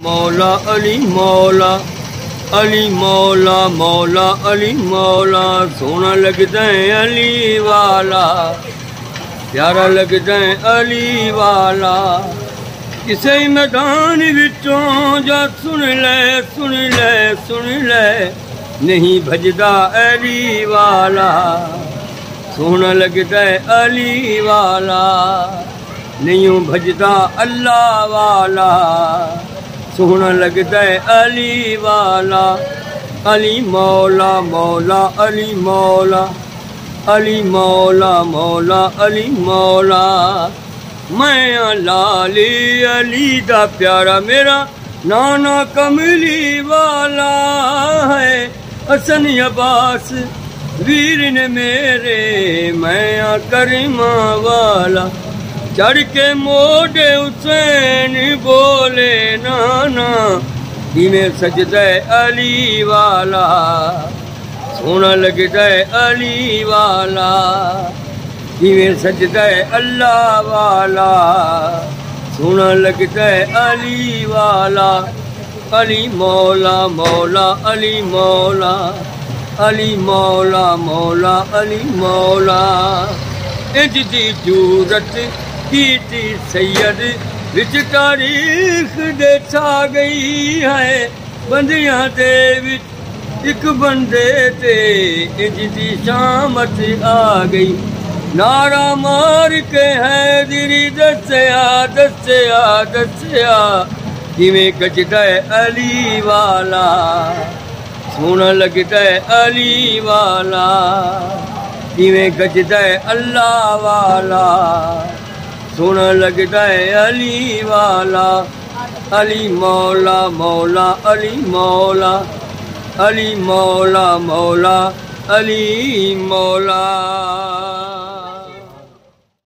मौला अली मौला अली मौला मौला अली मौला सोना लगदा है अली वाला प्यारा लगदा है अली वाला किसे मैदान विचों जा सुन ले सुन ले सुन ले नहीं भजदा अली वाला सोना लगदा है अली वाला नहीं भजदा अल्लाह वाला सोना लगदा है अली वाला अली मौला मौला अली मौला अली मौला मौला अली मौला मैं लाली अली दा प्यारा मेरा नाना कमली वाला है हसन अब्बास वीर ने मेरे मैं करीमा वाला चढ़ के मोड़े हुसैन बोले नाना इमें सजदा है अली वाला सोना लगदा है अली वाला इमें सजदा है अल्लाह वाला सोना लगदा है अली वाला अली मौला मौला अली मौला अली मौला मौला अली मौला इंज दी जूरत कीती सैयद विच तारीख दे छा गई है बंदियां दे विच एक बंदे ते इंज दी शामत आ गई नारा मार के है दिरी दस्या दस्या दस्या किवें गजदा है अली वाला सोना लगदा है अली वाला किवें गजदा है अल्लाह वाला सोना लगदा है अली वाला अली मौला मौला अली मौला अली मौला मौला अली मौला।